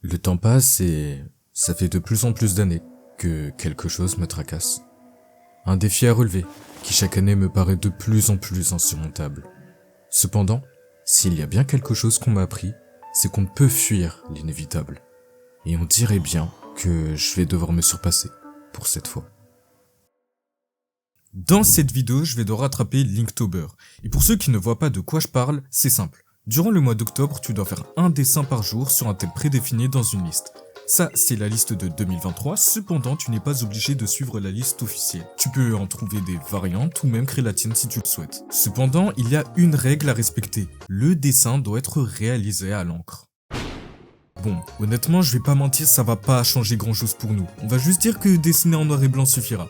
Le temps passe et ça fait de plus en plus d'années que quelque chose me tracasse. Un défi à relever qui chaque année me paraît de plus en plus insurmontable. Cependant, s'il y a bien quelque chose qu'on m'a appris, c'est qu'on peut fuir l'inévitable. Et on dirait bien que je vais devoir me surpasser pour cette fois. Dans cette vidéo, je vais devoir rattraper Linktober. Et pour ceux qui ne voient pas de quoi je parle, c'est simple. Durant le mois d'octobre, tu dois faire un dessin par jour sur un thème prédéfini dans une liste. Ça, c'est la liste de 2023, cependant, tu n'es pas obligé de suivre la liste officielle. Tu peux en trouver des variantes ou même créer la tienne si tu le souhaites. Cependant, il y a une règle à respecter. Le dessin doit être réalisé à l'encre. Bon, honnêtement, je vais pas mentir, ça va pas changer grand chose pour nous. On va juste dire que dessiner en noir et blanc suffira.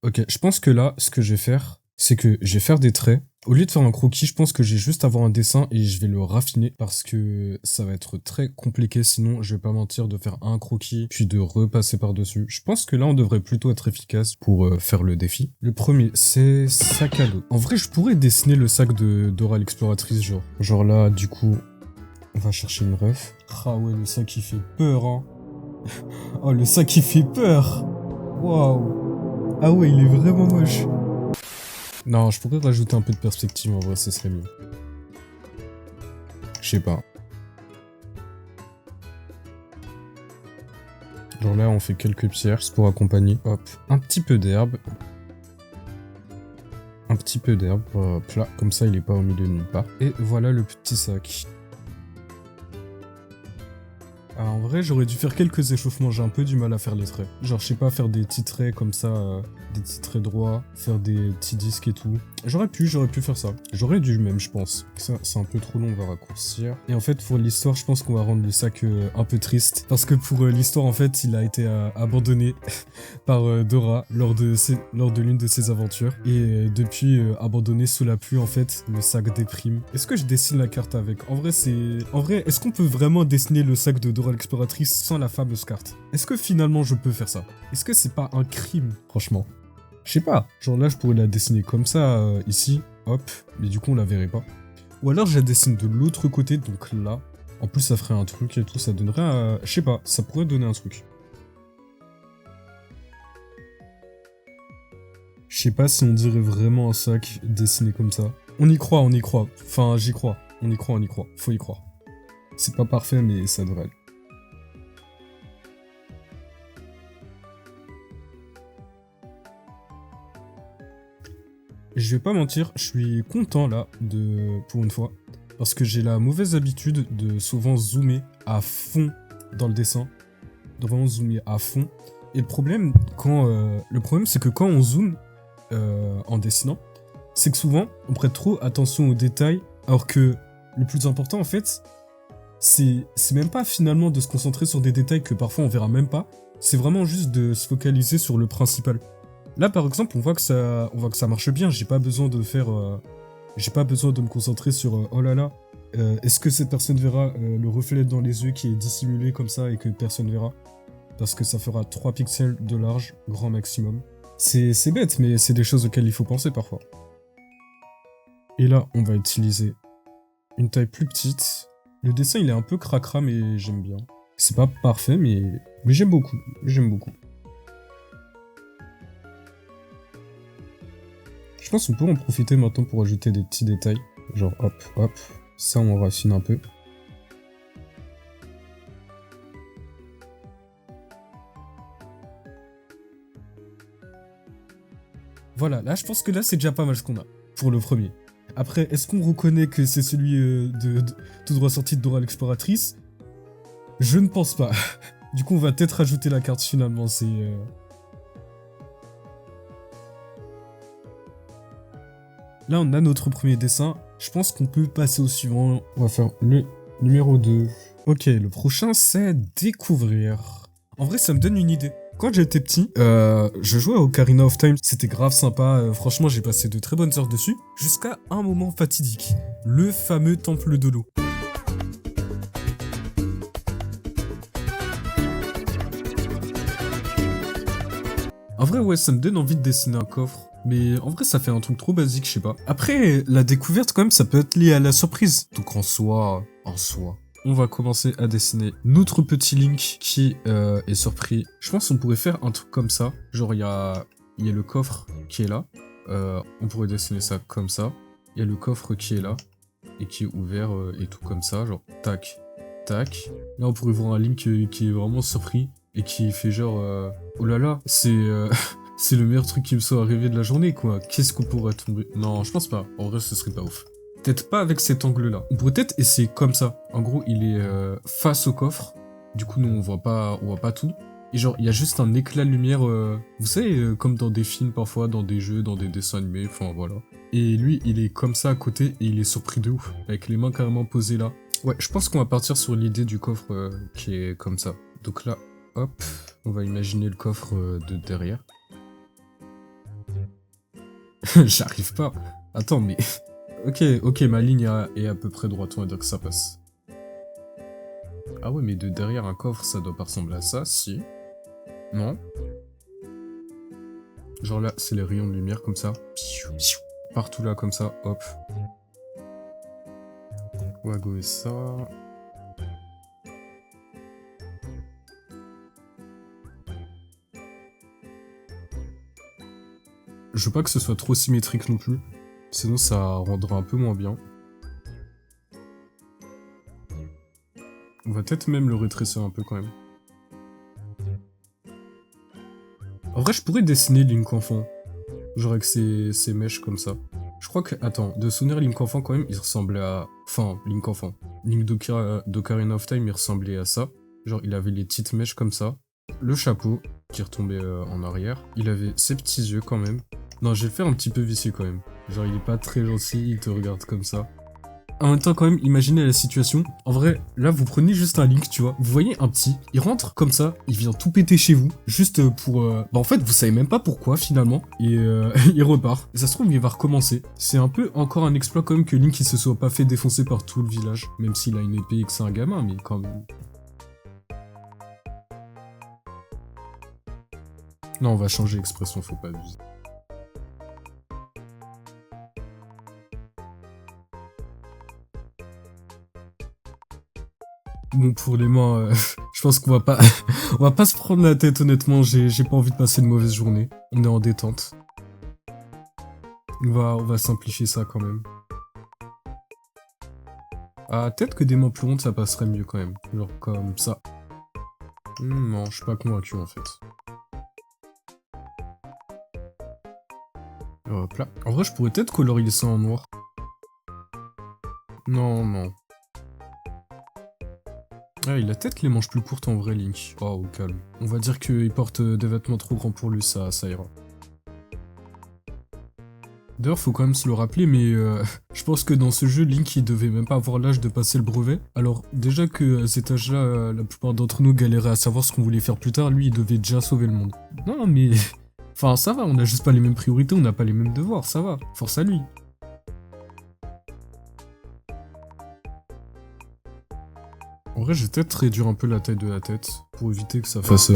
Ok, je pense que là, ce que je vais faire, c'est que je vais faire des traits. Au lieu de faire un croquis, je pense que je vais juste avoir un dessin et je vais le raffiner parce que ça va être très compliqué. Sinon, je vais pas mentir, de faire un croquis puis de repasser par-dessus. Je pense que là, on devrait plutôt être efficace pour faire le défi. Le premier, c'est sac à dos. En vrai, je pourrais dessiner le sac de Dora l'exploratrice, genre là, du coup, on va chercher une ref. Ah ouais, le sac il fait peur, hein. Oh, le sac il fait peur. Waouh. Ah ouais, il est vraiment moche. Non, je pourrais rajouter un peu de perspective, en vrai, ce serait mieux. Je sais pas. Genre là, on fait quelques pierres pour accompagner. Hop. Un petit peu d'herbe. Un petit peu d'herbe. Hop là. Comme ça, il est pas au milieu de nulle part. Et voilà le petit sac. Ah, en vrai, j'aurais dû faire quelques échauffements, j'ai un peu du mal à faire les traits. Genre, je sais pas, faire des petits traits comme ça, des petits traits droits, faire des petits disques et tout. J'aurais pu faire ça. J'aurais dû même, je pense. Ça, c'est un peu trop long, on va raccourcir. Et en fait, pour l'histoire, je pense qu'on va rendre le sac un peu triste. Parce que pour l'histoire, en fait, il a été abandonné par Dora lors de l'une de ses aventures. Et depuis, abandonné sous la pluie, en fait, le sac déprime. Est-ce que je dessine la carte avec? En vrai, est-ce qu'on peut vraiment dessiner le sac de Dora l'exploratrice sans la fameuse carte? Est-ce que finalement je peux faire ça? Est-ce que c'est pas un crime, franchement? Je sais pas. Genre là, je pourrais la dessiner comme ça, ici, hop, mais du coup on la verrait pas. Ou alors je la dessine de l'autre côté, donc là. En plus ça ferait un truc et tout, ça donnerait, je sais pas, ça pourrait donner un truc. Je sais pas si on dirait vraiment un sac dessiné comme ça. On y croit, on y croit. Enfin, j'y crois. On y croit, on y croit. Faut y croire. C'est pas parfait, mais ça devrait aller. Je vais pas mentir, je suis content là, pour une fois, parce que j'ai la mauvaise habitude de souvent zoomer à fond dans le dessin, de vraiment zoomer à fond. Et le problème, c'est que quand on zoome en dessinant, c'est que souvent on prête trop attention aux détails, alors que le plus important en fait, c'est même pas finalement de se concentrer sur des détails que parfois on verra même pas, c'est vraiment juste de se focaliser sur le principal. Là, par exemple, on voit que ça marche bien. J'ai pas besoin de me concentrer sur oh là là, est-ce que cette personne verra le reflet dans les yeux qui est dissimulé comme ça et que personne verra? Parce que ça fera 3 pixels de large, grand maximum. C'est bête, mais c'est des choses auxquelles il faut penser parfois. Et là, on va utiliser une taille plus petite. Le dessin, il est un peu cracra, mais j'aime bien. C'est pas parfait, mais j'aime beaucoup. J'aime beaucoup. Je pense qu'on peut en profiter maintenant pour ajouter des petits détails. Genre hop, hop. Ça, on raffine un peu. Voilà, là, je pense que là, c'est déjà pas mal ce qu'on a pour le premier. Après, est-ce qu'on reconnaît que c'est celui de tout droit sorti de Dora l'exploratrice? Je ne pense pas. Du coup, on va peut-être rajouter la carte finalement, Là, on a notre premier dessin. Je pense qu'on peut passer au suivant. On va faire le numéro 2. Ok, le prochain, c'est découvrir. En vrai, ça me donne une idée. Quand j'étais petit, je jouais à Ocarina of Time. C'était grave sympa. Franchement, j'ai passé de très bonnes heures dessus. Jusqu'à un moment fatidique. Le fameux temple de l'eau. En vrai, ouais, ça me donne envie de dessiner un coffre. Mais en vrai, ça fait un truc trop basique, je sais pas. Après, la découverte, quand même, ça peut être lié à la surprise. Donc en soi, on va commencer à dessiner notre petit Link qui est surpris. Je pense qu'on pourrait faire un truc comme ça. Genre, il y a le coffre qui est là. On pourrait dessiner ça comme ça. Il y a le coffre qui est là et qui est ouvert et tout comme ça. Genre, tac, tac. Là, on pourrait voir un Link qui est vraiment surpris et qui fait genre... oh là là, c'est... c'est le meilleur truc qui me soit arrivé de la journée, quoi. Qu'est-ce qu'on pourrait tomber? Non, je pense pas. En vrai, ce serait pas ouf. Peut-être pas avec cet angle-là. On pourrait peut-être essayer comme ça. En gros, il est face au coffre. Du coup, nous, on voit pas tout. Et genre, il y a juste un éclat de lumière, vous savez, comme dans des films parfois, dans des jeux, dans des dessins animés, enfin voilà. Et lui, il est comme ça à côté et il est surpris de ouf, avec les mains carrément posées là. Ouais, je pense qu'on va partir sur l'idée du coffre qui est comme ça. Donc là, hop, on va imaginer le coffre de derrière. J'arrive pas. Attends, mais... ok, ma ligne est à peu près droite, on va dire que ça passe. Ah ouais, mais de derrière un coffre, ça doit pas ressembler à ça, si. Non. Genre là, c'est les rayons de lumière comme ça. Partout là, comme ça, hop. On va gommer ça. Je veux pas que ce soit trop symétrique non plus. Sinon, ça rendra un peu moins bien. On va peut-être même le rétrécir un peu quand même. En vrai, je pourrais dessiner Link enfant. Genre avec ses mèches comme ça. Je crois que... Attends, de souvenir, Link enfant quand même, il ressemblait à... Enfin, Link enfant. Link d'Ocarina of Time, il ressemblait à ça. Genre, il avait les petites mèches comme ça. Le chapeau, qui retombait en arrière. Il avait ses petits yeux quand même. Non, je vais le faire un petit peu vicieux quand même. Genre, il est pas très gentil, il te regarde comme ça. En même temps, quand même, imaginez la situation. En vrai, là, vous prenez juste un Link, tu vois. Vous voyez un petit, il rentre comme ça, il vient tout péter chez vous, juste pour... Bah, en fait, vous savez même pas pourquoi, finalement. Et il repart. Et ça se trouve, il va recommencer. C'est un peu encore un exploit, quand même, que Link, il se soit pas fait défoncer par tout le village. Même s'il a une épée et que c'est un gamin, mais quand même... Non, on va changer l'expression, faut pas abuser. Bon, pour les mains, je pense qu'on va pas... on va pas se prendre la tête, honnêtement. J'ai pas envie de passer une mauvaise journée. On est en détente. On va simplifier ça quand même. Ah, peut-être que des mains plus rondes, ça passerait mieux quand même. Genre comme ça. Non, je suis pas convaincu en fait. Hop là. En vrai, je pourrais peut-être colorier ça en noir. Non, non. Ah, il a peut-être les manches plus courtes en vrai, Link. Oh, au calme. On va dire qu'il porte des vêtements trop grands pour lui, ça ira. D'ailleurs, faut quand même se le rappeler, mais je pense que dans ce jeu, Link, il devait même pas avoir l'âge de passer le brevet. Alors, déjà que à cet âge-là, la plupart d'entre nous galéraient à savoir ce qu'on voulait faire plus tard, lui, il devait déjà sauver le monde. Non, mais... Enfin, ça va, on a juste pas les mêmes priorités, on n'a pas les mêmes devoirs, ça va. Force à lui. En vrai, je vais peut-être réduire un peu la taille de la tête, pour éviter que ça fasse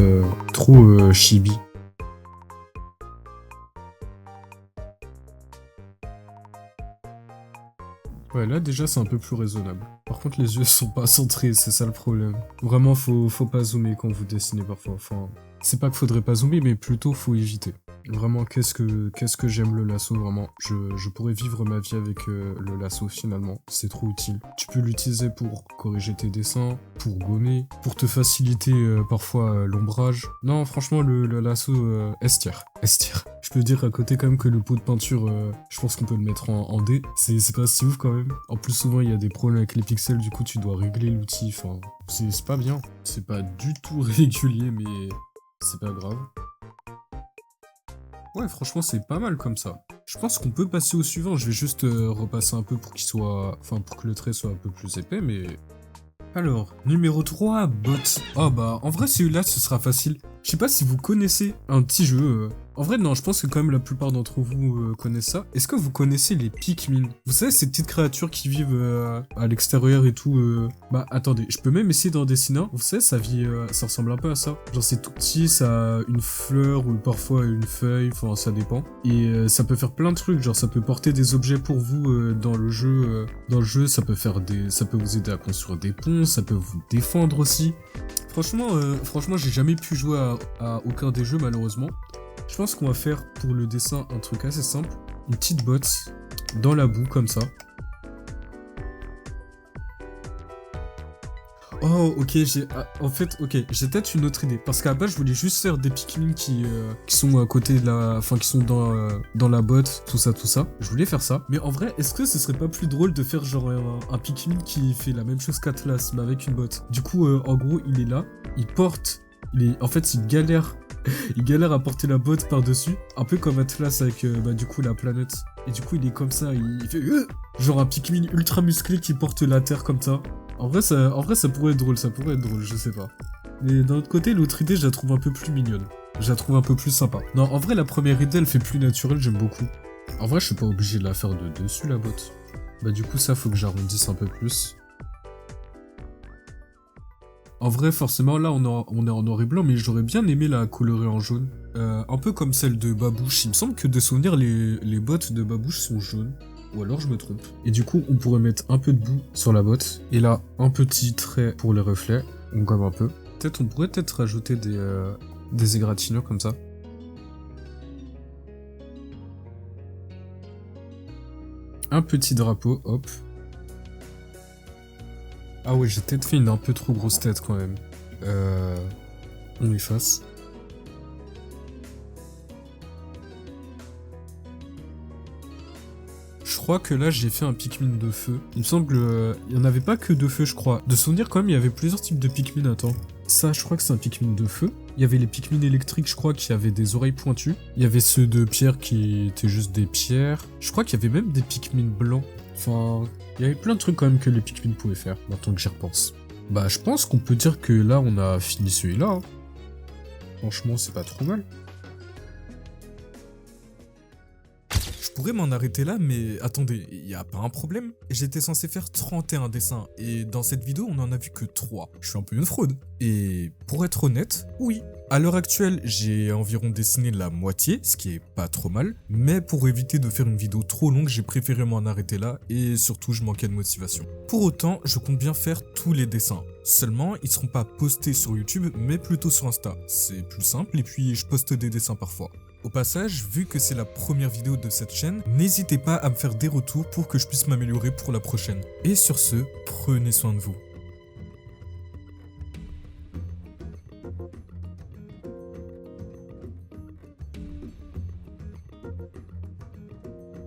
trop chibi. Ouais, là déjà c'est un peu plus raisonnable. Par contre les yeux sont pas centrés, c'est ça le problème. Vraiment faut pas zoomer quand vous dessinez parfois. Enfin, c'est pas qu'il faudrait pas zoomer, mais plutôt faut éviter. Vraiment, qu'est-ce que j'aime le lasso, vraiment. Je pourrais vivre ma vie avec le lasso finalement, c'est trop utile. Tu peux l'utiliser pour corriger tes dessins, pour gommer, pour te faciliter parfois l'ombrage. Non, franchement, le lasso S-tier. S-tier. Je peux dire à côté quand même que le pot de peinture, je pense qu'on peut le mettre en D. C'est pas si ouf quand même. En plus, souvent, il y a des problèmes avec les pixels, du coup, tu dois régler l'outil. Enfin, c'est pas bien. C'est pas du tout régulier, mais c'est pas grave. Ouais, franchement, c'est pas mal comme ça. Je pense qu'on peut passer au suivant. Je vais juste repasser un peu pour qu'il soit... Enfin, pour que le trait soit un peu plus épais, mais... Alors, numéro 3, bot. Oh bah, en vrai, celui-là, ce sera facile. Je sais pas si vous connaissez un petit jeu. En vrai, non, je pense que quand même la plupart d'entre vous connaissent ça. Est-ce que vous connaissez les Pikmin? Vous savez, ces petites créatures qui vivent à l'extérieur et tout. Bah, attendez, je peux même essayer d'en dessiner un. Vous savez, ça ressemble un peu à ça. Genre, c'est tout petit, ça a une fleur ou parfois une feuille, enfin, ça dépend. Et ça peut faire plein de trucs. Genre, ça peut porter des objets pour vous dans le jeu. Dans le jeu, ça peut vous aider à construire des ponts, ça peut vous défendre aussi. Franchement, j'ai jamais pu jouer à aucun des jeux, malheureusement. Je pense qu'on va faire pour le dessin un truc assez simple. Une petite botte dans la boue comme ça. Oh, ok, j'ai peut-être une autre idée. Parce qu'à la base, je voulais juste faire des Pikmin qui sont à côté de la... Enfin, qui sont dans la botte, tout ça. Je voulais faire ça. Mais en vrai, est-ce que ce serait pas plus drôle de faire genre un Pikmin qui fait la même chose qu'Atlas, mais avec une botte? Du coup, en gros, il est là, en fait, il galère... Il galère à porter la botte par-dessus, un peu comme Atlas avec du coup la planète. Et du coup il est comme ça, il fait genre un Pikmin ultra musclé qui porte la terre comme ça. En vrai ça pourrait être drôle, je sais pas. Mais d'un autre côté, l'autre idée je la trouve un peu plus mignonne. Je la trouve un peu plus sympa. Non, en vrai la première idée elle fait plus naturelle, j'aime beaucoup. En vrai je suis pas obligé de la faire de dessus la botte. Bah du coup ça faut que j'arrondisse un peu plus. En vrai, forcément, là, on est en noir et blanc, mais j'aurais bien aimé la colorer en jaune. Un peu comme celle de Babouche. Il me semble que de souvenir, les bottes de Babouche sont jaunes. Ou alors je me trompe. Et du coup, on pourrait mettre un peu de boue sur la botte. Et là, un petit trait pour les reflets. On gomme un peu. On pourrait rajouter des égratignures comme ça. Un petit drapeau, hop. Ah ouais, j'ai peut-être fait une un peu trop grosse tête quand même. On efface. Je crois que là j'ai fait un Pikmin de feu. Il me semble il n'y en avait pas que de feu je crois. De souvenir quand même il y avait plusieurs types de Pikmin, attends. Ça je crois que c'est un Pikmin de feu. Il y avait les Pikmin électriques je crois qui avaient des oreilles pointues. Il y avait ceux de pierre qui étaient juste des pierres. Je crois qu'il y avait même des Pikmin blancs. Enfin, il y avait plein de trucs quand même que les Pikmin pouvaient faire, maintenant que j'y repense. Bah je pense qu'on peut dire que là on a fini celui-là. Hein. Franchement c'est pas trop mal. Je pourrais m'en arrêter là, mais attendez, y a pas un problème? J'étais censé faire 31 dessins, et dans cette vidéo, on en a vu que 3. Je suis un peu une fraude. Et pour être honnête, oui. À l'heure actuelle, j'ai environ dessiné la moitié, ce qui est pas trop mal, mais pour éviter de faire une vidéo trop longue, j'ai préféré m'en arrêter là, et surtout, je manquais de motivation. Pour autant, je compte bien faire tous les dessins. Seulement, ils seront pas postés sur YouTube, mais plutôt sur Insta. C'est plus simple, et puis je poste des dessins parfois. Au passage, vu que c'est la première vidéo de cette chaîne, n'hésitez pas à me faire des retours pour que je puisse m'améliorer pour la prochaine. Et sur ce, prenez soin de vous.